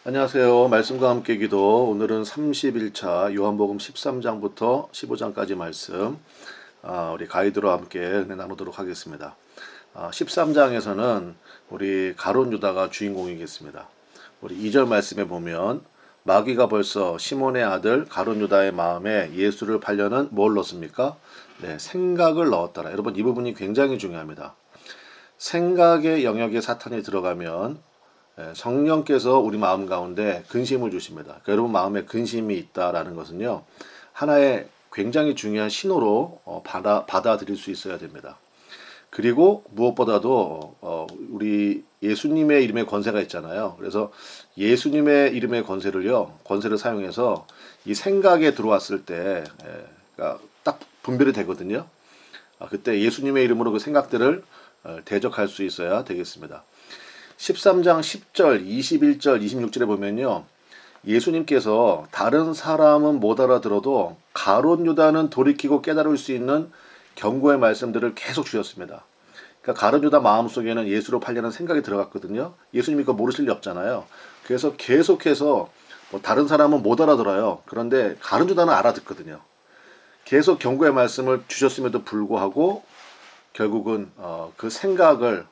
안녕하세요. 말씀과 함께 기도. 오늘은 31차 요한복음 13장부터 15장까지 말씀 우리 가이드로 함께 은혜 나누도록 하겠습니다. 13장에서는 우리 가룟 유다가 주인공이겠습니다. 우리 2절 말씀에 보면 마귀가 벌써 시몬의 아들 가룟 유다의 마음에 예수를 팔려는 뭘 넣습니까? 네, 생각을 넣었더라. 여러분 이 부분이 굉장히 중요합니다. 생각의 영역에 사탄이 들어가면 성령께서 우리 마음 가운데 근심을 주십니다. 그러니까 여러분 마음에 근심이 있다라는 것은요, 하나의 굉장히 중요한 신호로 받아들일 수 있어야 됩니다. 그리고 무엇보다도 우리 예수님의 이름의 권세가 있잖아요. 그래서 예수님의 이름의 권세를 사용해서 이 생각에 들어왔을 때 그러니까 딱 분별이 되거든요. 그때 예수님의 이름으로 그 생각들을 대적할 수 있어야 되겠습니다. 13장 10절, 21절, 26절에 보면요, 예수님께서 다른 사람은 못 알아들어도 가룟 유다는 돌이키고 깨달을 수 있는 경고의 말씀들을 계속 주셨습니다. 그러니까 가룟 유다 마음속에는 예수로 팔려는 생각이 들어갔거든요. 예수님이 그거 모르실 리 없잖아요. 그래서 계속해서 다른 사람은 못 알아들어요. 그런데 가룟 유다는 알아듣거든요. 계속 경고의 말씀을 주셨음에도 불구하고 결국은 그 생각을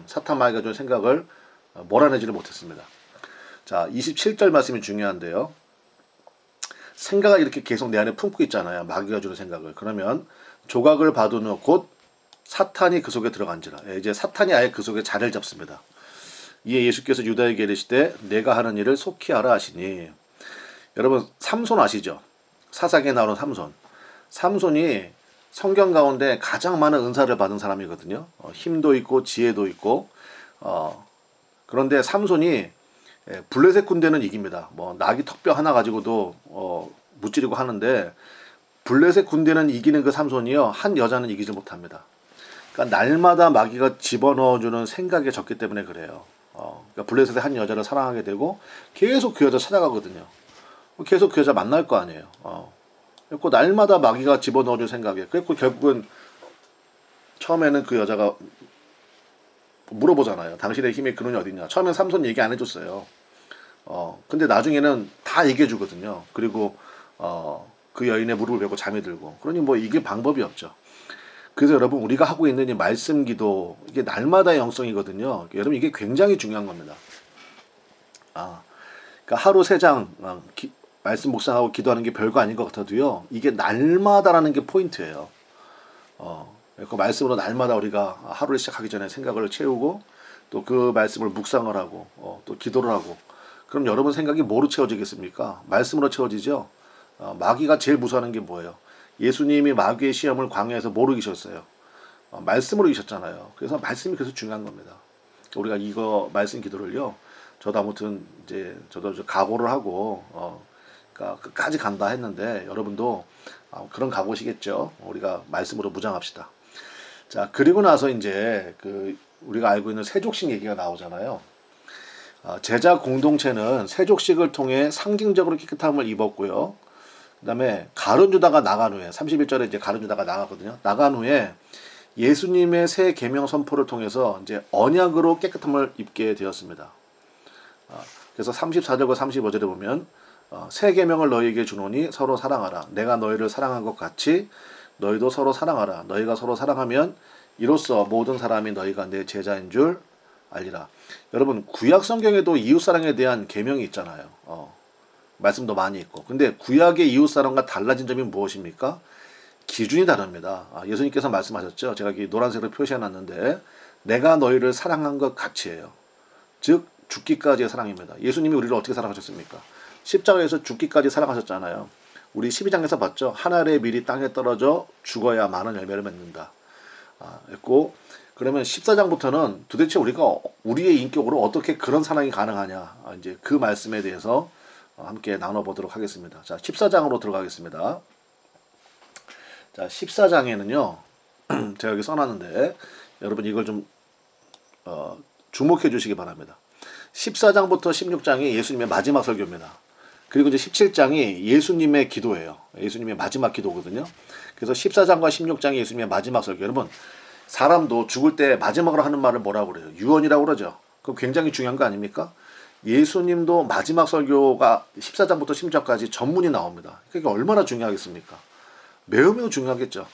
사탄 마귀가 준 생각을 몰아내지를 못했습니다. 자, 27절 말씀이 중요한데요. 생각을 이렇게 계속 내 안에 품고 있잖아요. 마귀가 주는 생각을. 그러면 조각을 받은 후 곧 사탄이 그 속에 들어간지라. 이제 사탄이 아예 그 속에 자리를 잡습니다. 이에 예수께서 유다에게 이르시되 내가 하는 일을 속히 하라 하시니. 여러분 삼손 아시죠? 사사기에 나오는 삼손이 성경 가운데 가장 많은 은사를 받은 사람이거든요. 힘도 있고 지혜도 있고. 그런데 삼손이 블레셋 군대는 이깁니다. 나귀 턱뼈 하나 가지고도 무찌르고 하는데 블레셋 군대는 이기는 그 삼손이요, 한 여자는 이기지 못합니다. 그러니까 날마다 마귀가 집어넣어주는 생각이 적기 때문에 그래요. 그러니까 블레셋의 한 여자를 사랑하게 되고 계속 그 여자 찾아가거든요. 계속 그 여자 만날 거 아니에요. 그리고 날마다 마귀가 집어넣어줄 생각에, 그리고 결국은 처음에는 그 여자가 물어보잖아요. 당신의 힘의 근원이 어디냐. 처음엔 삼손 얘기 안 해줬어요. 근데 나중에는 다 얘기해 주거든요. 그리고 그 여인의 무릎을 베고 잠이 들고. 그러니 이게 방법이 없죠. 그래서 여러분 우리가 하고 있는 이 말씀 기도, 이게 날마다의 영성이거든요. 여러분 이게 굉장히 중요한 겁니다. 그러니까 하루 3장 말씀 묵상하고 기도하는 게 별거 아닌 것 같아도요, 이게 날마다라는 게 포인트예요. 그 말씀으로 날마다 우리가 하루를 시작하기 전에 생각을 채우고 또 그 말씀을 묵상을 하고 또 기도를 하고, 그럼 여러분 생각이 뭐로 채워지겠습니까? 말씀으로 채워지죠. 마귀가 제일 무서워하는 게 뭐예요? 예수님이 마귀의 시험을 광야에서 뭐로 이기셨어요? 말씀으로 이기셨잖아요. 그래서 말씀이 그래서 중요한 겁니다. 우리가 이거 말씀 기도를요, 저도 아무튼 이제 저도 각오를 하고 그러니까 끝까지 간다 했는데, 여러분도 그런 각오시겠죠. 우리가 말씀으로 무장합시다. 자, 그리고 나서 이제 우리가 알고 있는 세족식 얘기가 나오잖아요. 제자 공동체는 세족식을 통해 상징적으로 깨끗함을 입었고요. 그 다음에 가룟 유다가 나간 후에 31절에 이제 가룟 유다가 나가거든요. 나간 후에 예수님의 새 계명 선포를 통해서 이제 언약으로 깨끗함을 입게 되었습니다. 그래서 34절과 35절에 보면 새 계명을 너희에게 주노니 서로 사랑하라. 내가 너희를 사랑한 것 같이 너희도 서로 사랑하라. 너희가 서로 사랑하면 이로써 모든 사람이 너희가 내 제자인 줄 알리라. 여러분 구약 성경에도 이웃사랑에 대한 계명이 있잖아요. 말씀도 많이 있고. 근데 구약의 이웃사랑과 달라진 점이 무엇입니까? 기준이 다릅니다. 예수님께서 말씀하셨죠. 제가 여기 노란색으로 표시해놨는데 내가 너희를 사랑한 것 같이예요. 즉 죽기까지의 사랑입니다. 예수님이 우리를 어떻게 사랑하셨습니까? 십자가에서 죽기까지 사랑하셨잖아요. 우리 12장에서 봤죠. 한 알의 밀이 땅에 떨어져 죽어야 많은 열매를 맺는다. 했고, 그러면 14장부터는 도대체 우리가 우리의 인격으로 어떻게 그런 사랑이 가능하냐, 이제 그 말씀에 대해서 함께 나눠보도록 하겠습니다. 자, 14장으로 들어가겠습니다. 자, 14장에는요, 제가 여기 써놨는데 여러분 이걸 좀 주목해 주시기 바랍니다. 14장부터 16장이 예수님의 마지막 설교입니다. 그리고 이제 17장이 예수님의 기도예요. 예수님의 마지막 기도거든요. 그래서 14장과 16장이 예수님의 마지막 설교. 여러분 사람도 죽을 때 마지막으로 하는 말을 뭐라고 그래요? 유언이라고 그러죠. 그거 굉장히 중요한 거 아닙니까? 예수님도 마지막 설교가 14장부터 16장까지 전문이 나옵니다. 그게 얼마나 중요하겠습니까? 매우 중요하겠죠.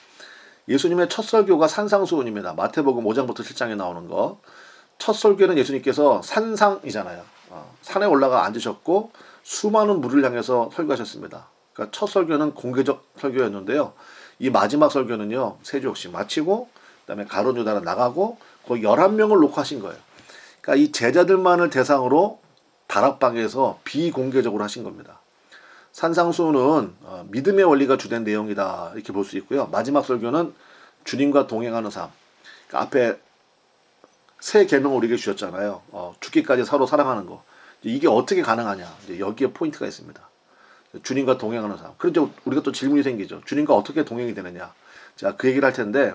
예수님의 첫 설교가 산상수훈입니다. 마태복음 5장부터 7장에 나오는 거. 첫 설교는 예수님께서 산상이잖아요. 산에 올라가 앉으셨고 수많은 무리를 향해서 설교하셨습니다. 그러니까 첫 설교는 공개적 설교였는데요. 이 마지막 설교는요. 세주옥씩 마치고 그다음에 가룟 유다로 나가고 거의 11명을 놓고 하신 거예요. 그러니까 이 제자들만을 대상으로 다락방에서 비공개적으로 하신 겁니다. 산상수훈은 믿음의 원리가 주된 내용이다 이렇게 볼 수 있고요. 마지막 설교는 주님과 동행하는 삶. 그러니까 앞에 새 계명을 우리에게 주셨잖아요. 죽기까지 서로 사랑하는 거. 이게 어떻게 가능하냐. 이제 여기에 포인트가 있습니다. 주님과 동행하는 삶. 그런데 우리가 또 질문이 생기죠. 주님과 어떻게 동행이 되느냐. 자, 그 얘기를 할 텐데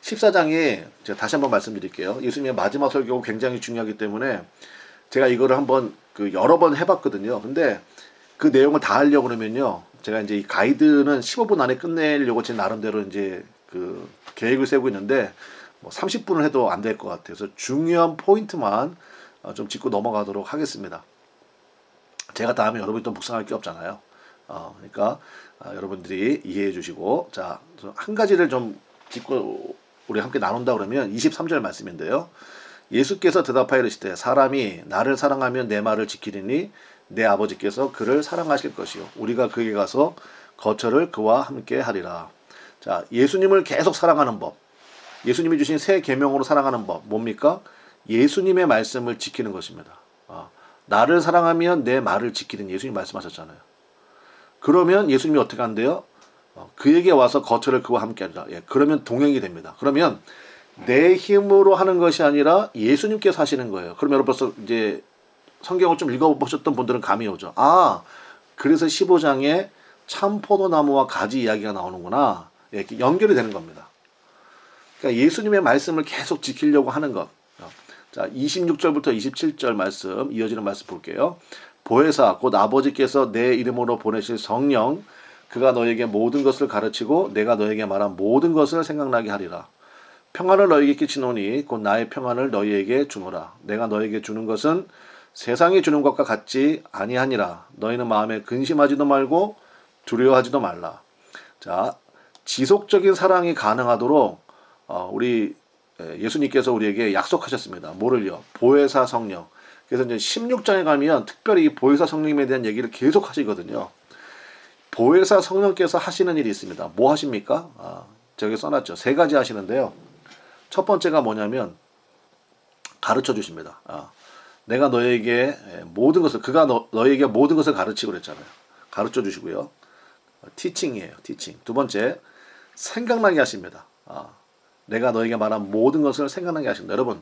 14장이 제가 다시 한번 말씀드릴게요. 예수님의 마지막 설교가 굉장히 중요하기 때문에 제가 이거를 한번 여러 번 해봤거든요. 근데 그 내용을 다 하려고 그러면요. 제가 이제 이 가이드는 15분 안에 끝내려고 제 나름대로 이제 그 계획을 세우고 있는데 뭐 30분을 해도 안 될 것 같아서 중요한 포인트만 좀 짚고 넘어가도록 하겠습니다. 제가 다음에 여러분이 또 묵상할 게 없잖아요. 그러니까 여러분들이 이해해 주시고 자, 한 가지를 좀 짚고 우리 함께 나눈다 그러면 23절 말씀인데요. 예수께서 대답하여 이르시되 사람이 나를 사랑하면 내 말을 지키리니 내 아버지께서 그를 사랑하실 것이요 우리가 그에게 가서 거처를 그와 함께 하리라. 자, 예수님을 계속 사랑하는 법. 예수님이 주신 새 계명으로 사랑하는 법 뭡니까? 예수님의 말씀을 지키는 것입니다. 나를 사랑하면 내 말을 지키는 예수님 말씀하셨잖아요. 그러면 예수님이 어떻게 한대요? 그에게 와서 거처를 그와 함께 하리라. 예, 그러면 동행이 됩니다. 그러면 내 힘으로 하는 것이 아니라 예수님께서 하시는 거예요. 그럼 여러분 벌써 이제 성경을 좀 읽어보셨던 분들은 감이 오죠. 그래서 15장에 참포도나무와 가지 이야기가 나오는구나. 이렇게 연결이 되는 겁니다. 그러니까 예수님의 말씀을 계속 지키려고 하는 것. 자, 26절부터 27절 말씀, 이어지는 말씀 볼게요. 보혜사, 곧 아버지께서 내 이름으로 보내실 성령, 그가 너에게 모든 것을 가르치고 내가 너에게 말한 모든 것을 생각나게 하리라. 평안을 너에게 끼치노니 곧 나의 평안을 너희에게 주노라. 내가 너에게 주는 것은 세상이 주는 것과 같지 아니하니라. 너희는 마음에 근심하지도 말고 두려워하지도 말라. 자, 지속적인 사랑이 가능하도록 우리 예수님께서 우리에게 약속하셨습니다. 뭐를요? 보혜사 성령. 그래서 이제 16장에 가면 특별히 이 보혜사 성령님에 대한 얘기를 계속 하시거든요. 보혜사 성령께서 하시는 일이 있습니다. 뭐 하십니까? 저기 써놨죠. 3가지 하시는데요. 첫 번째가 뭐냐면 가르쳐 주십니다. 내가 너에게 모든 것을 그가 너에게 모든 것을 가르치고 그랬잖아요. 가르쳐 주시고요. 티칭이에요. 티칭. 두 번째 생각나게 하십니다. 내가 너에게 말한 모든 것을 생각나게 하십니다. 여러분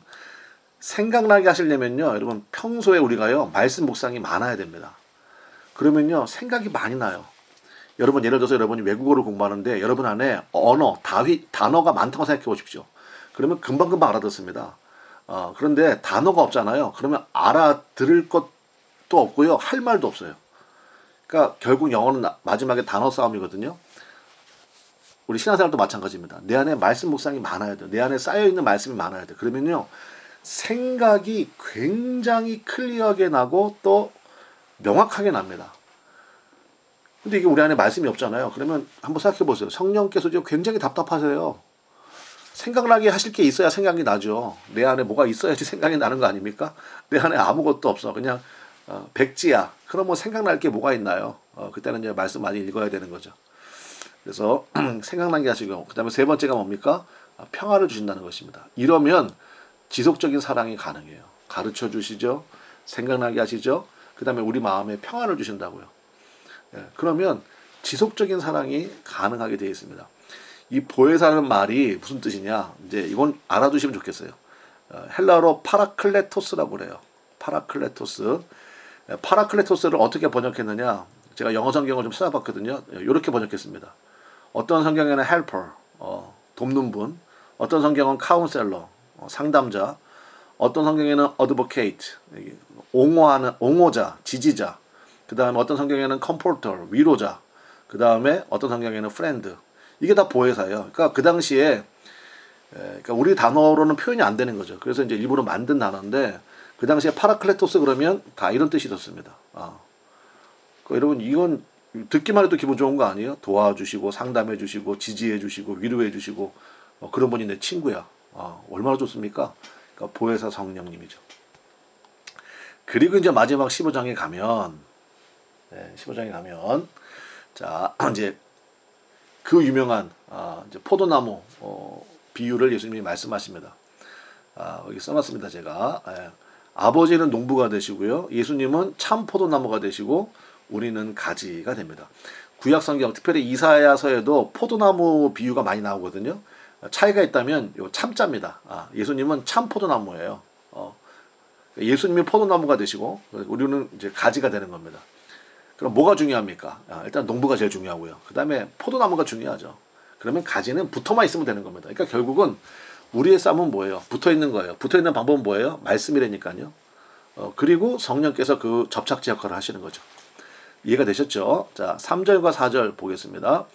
생각나게 하시려면요. 여러분 평소에 우리가요. 말씀 묵상이 많아야 됩니다. 그러면요. 생각이 많이 나요. 여러분 예를 들어서 여러분이 외국어를 공부하는데 여러분 안에 단어가 많다고 생각해 보십시오. 그러면 금방금방 알아듣습니다. 그런데 단어가 없잖아요. 그러면 알아들을 것도 없고요. 할 말도 없어요. 그러니까 결국 영어는 마지막에 단어 싸움이거든요. 우리 신앙생활도 마찬가지입니다. 내 안에 말씀 묵상이 많아야 돼요. 내 안에 쌓여있는 말씀이 많아야 돼요. 그러면요. 생각이 굉장히 클리어하게 나고 또 명확하게 납니다. 근데 이게 우리 안에 말씀이 없잖아요. 그러면 한번 생각해 보세요. 성령께서 지금 굉장히 답답하세요. 생각나게 하실 게 있어야 생각이 나죠. 내 안에 뭐가 있어야지 생각이 나는 거 아닙니까? 내 안에 아무것도 없어. 그냥 백지야. 그럼 뭐 생각날 게 뭐가 있나요? 그때는 이제 말씀 많이 읽어야 되는 거죠. 그래서 생각나게 하시고 그 다음에 3번째가 뭡니까? 평화를 주신다는 것입니다. 이러면 지속적인 사랑이 가능해요. 가르쳐 주시죠. 생각나게 하시죠. 그 다음에 우리 마음에 평화를 주신다고요. 그러면 지속적인 사랑이 가능하게 되어 있습니다. 이 보혜사라는 말이 무슨 뜻이냐? 이제 이건 알아두시면 좋겠어요. 헬라어로 파라클레토스라고 그래요. 파라클레토스. 파라클레토스를 어떻게 번역했느냐? 제가 영어 성경을 좀 찾아봤거든요. 이렇게 번역했습니다. 어떤 성경에는 helper, 돕는 분, 어떤 성경은 counselor, 상담자, 어떤 성경에는 advocate, 옹호자, 지지자, 그 다음에 어떤 성경에는 comforter, 위로자, 그 다음에 어떤 성경에는 friend. 이게 다 보혜사예요. 그러니까 그 당시에 그러니까 우리 단어로는 표현이 안 되는 거죠. 그래서 이제 일부러 만든 단어인데 그 당시에 파라클레토스 그러면 다 이런 뜻이 있었습니다. 여러분 이건 듣기만 해도 기분 좋은 거 아니에요? 도와주시고 상담해 주시고 지지해 주시고 위로해 주시고 그런 분이 내 친구야. 얼마나 좋습니까? 그러니까 보혜사 성령님이죠. 그리고 이제 마지막 15장에 가면 자 이제 그 유명한 이제 포도나무 비유를 예수님이 말씀하십니다. 여기 써놨습니다. 제가 아버지는 농부가 되시고요. 예수님은 참 포도나무가 되시고 우리는 가지가 됩니다. 구약 성경 특별히 이사야서에도 포도나무 비유가 많이 나오거든요. 차이가 있다면 요 참자입니다. 예수님은 참 포도나무예요. 예수님이 포도나무가 되시고 우리는 이제 가지가 되는 겁니다. 그럼 뭐가 중요합니까? 일단 농부가 제일 중요하고요. 그 다음에 포도나무가 중요하죠. 그러면 가지는 붙어만 있으면 되는 겁니다. 그러니까 결국은 우리의 쌈은 뭐예요? 붙어 있는 거예요. 붙어 있는 방법은 뭐예요? 말씀이라니까요. 그리고 성령께서 그 접착제 역할을 하시는 거죠. 이해가 되셨죠? 자, 3절과 4절 보겠습니다.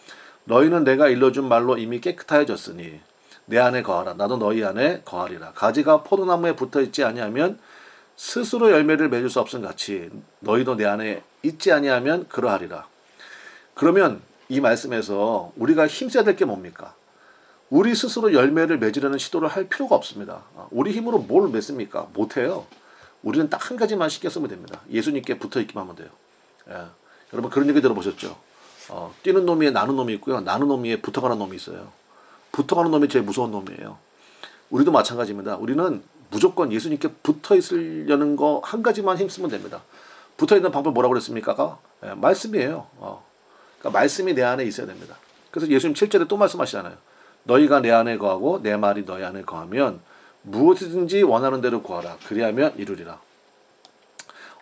너희는 내가 일러준 말로 이미 깨끗하여졌으니 내 안에 거하라. 나도 너희 안에 거하리라. 가지가 포도나무에 붙어있지 아니하면 스스로 열매를 맺을 수 없음 같이 너희도 내 안에 있지 아니하면 그러하리라. 그러면 이 말씀에서 우리가 힘써야 될 게 뭡니까? 우리 스스로 열매를 맺으려는 시도를 할 필요가 없습니다. 우리 힘으로 뭘 맺습니까? 못해요. 우리는 딱 한 가지만 신경 쓰면 됩니다. 예수님께 붙어있기만 하면 돼요. 여러분 그런 얘기 들어보셨죠? 뛰는 놈 위에 나는 놈이 있고요. 나는 놈 위에 붙어가는 놈이 있어요. 붙어가는 놈이 제일 무서운 놈이에요. 우리도 마찬가지입니다. 우리는 무조건 예수님께 붙어있으려는 거 한 가지만 힘쓰면 됩니다. 붙어있는 방법 뭐라고 그랬습니까? 말씀이에요. 그러니까 말씀이 내 안에 있어야 됩니다. 그래서 예수님 7절에 또 말씀하시잖아요. 너희가 내 안에 거하고 내 말이 너희 안에 거하면 무엇이든지 원하는 대로 구하라. 그리하면 이루리라.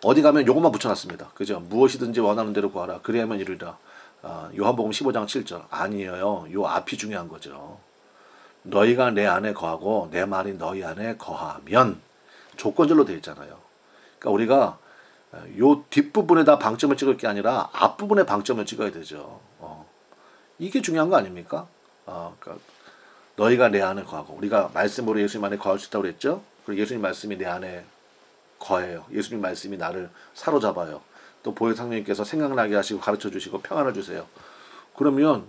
어디 가면 요것만 붙여놨습니다. 그죠? 무엇이든지 원하는 대로 구하라. 그리하면 이루리라. 요한복음 15장 7절. 아니에요. 요 앞이 중요한 거죠. 너희가 내 안에 거하고 내 말이 너희 안에 거하면 조건절로 되어 있잖아요. 그러니까 우리가 요 뒷부분에다 방점을 찍을 게 아니라 앞부분에 방점을 찍어야 되죠. 이게 중요한 거 아닙니까? 그러니까 너희가 내 안에 거하고 우리가 말씀으로 예수님 안에 거할 수 있다고 그랬죠. 그리고 예수님 말씀이 내 안에 거해요. 예수님 말씀이 나를 사로잡아요. 또 보혜사 성령님께서 생각나게 하시고 가르쳐 주시고 평안을 주세요. 그러면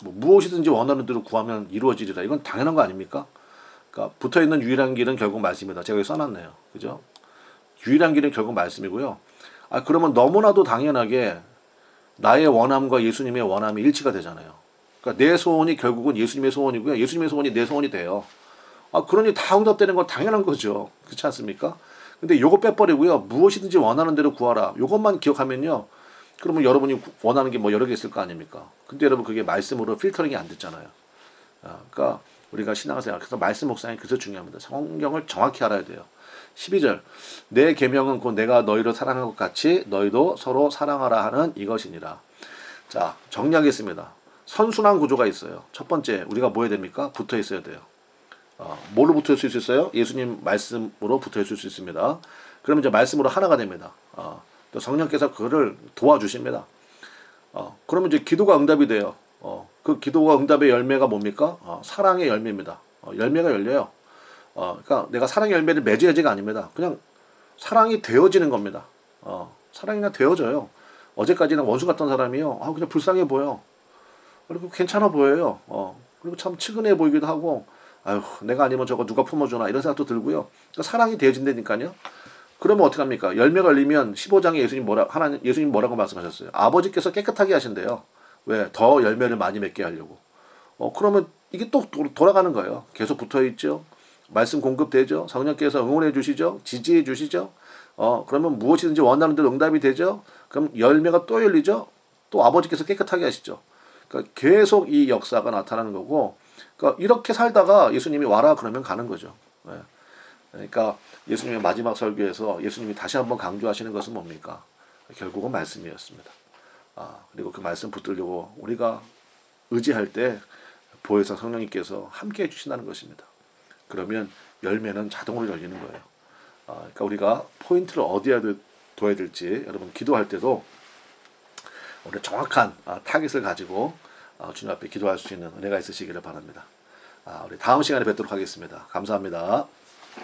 무엇이든지 원하는 대로 구하면 이루어지리라. 이건 당연한 거 아닙니까? 그러니까 붙어있는 유일한 길은 결국 말씀이다. 제가 여기 써놨네요. 그죠? 유일한 길은 결국 말씀이고요. 그러면 너무나도 당연하게 나의 원함과 예수님의 원함이 일치가 되잖아요. 그러니까 내 소원이 결국은 예수님의 소원이고요. 예수님의 소원이 내 소원이 돼요. 그러니 다 응답되는 건 당연한 거죠. 그렇지 않습니까? 근데 요거 빼버리고요. 무엇이든지 원하는 대로 구하라. 요것만 기억하면요. 그러면 여러분이 원하는 게 뭐 여러 개 있을 거 아닙니까? 근데 여러분 그게 말씀으로 필터링이 안 됐잖아요. 그러니까 우리가 신앙생활, 그래서 말씀 묵상이 그래서 중요합니다. 성경을 정확히 알아야 돼요. 12절 내 계명은 곧 내가 너희를 사랑한 것 같이 너희도 서로 사랑하라 하는 이것이니라. 자, 정리하겠습니다. 선순환 구조가 있어요. 첫 번째 우리가 뭐 해야 됩니까? 붙어 있어야 돼요. 뭘로 붙어 있을 수 있어요? 예수님 말씀으로 붙어 있을 수 있습니다. 그러면 이제 말씀으로 하나가 됩니다. 또 성령께서 그거를 도와주십니다. 그러면 이제 기도가 응답이 돼요. 그 기도가 응답의 열매가 뭡니까? 사랑의 열매입니다. 열매가 열려요. 그러니까 내가 사랑의 열매를 맺어야지가 아닙니다. 그냥 사랑이 되어지는 겁니다. 사랑이 그냥 되어져요. 어제까지는 원수 같던 사람이요. 그냥 불쌍해 보여. 그리고 괜찮아 보여요. 그리고 참 측은해 보이기도 하고, 아유, 내가 아니면 저거 누가 품어주나 이런 생각도 들고요. 그러니까 사랑이 되어진다니까요. 그러면 어떻게 합니까? 열매가 열리면 15장에 예수님 뭐라고 말씀하셨어요? 아버지께서 깨끗하게 하신대요. 왜? 더 열매를 많이 맺게 하려고. 그러면 이게 또 돌아가는 거예요. 계속 붙어 있죠. 말씀 공급되죠. 성령께서 응원해 주시죠. 지지해 주시죠. 그러면 무엇이든지 원하는 대로 응답이 되죠. 그럼 열매가 또 열리죠. 또 아버지께서 깨끗하게 하시죠. 그러니까 계속 이 역사가 나타나는 거고, 그러니까 이렇게 살다가 예수님이 와라 그러면 가는 거죠. 네. 그러니까 예수님의 마지막 설교에서 예수님이 다시 한번 강조하시는 것은 뭡니까? 결국은 말씀이었습니다. 그리고 그 말씀 붙들려고 우리가 의지할 때 보혜사 성령님께서 함께 해주신다는 것입니다. 그러면 열매는 자동으로 열리는 거예요. 그러니까 우리가 포인트를 어디에 둬야 될지 여러분 기도할 때도 우리 정확한 타깃을 가지고 주님 앞에 기도할 수 있는 은혜가 있으시기를 바랍니다. 우리 다음 시간에 뵙도록 하겠습니다. 감사합니다.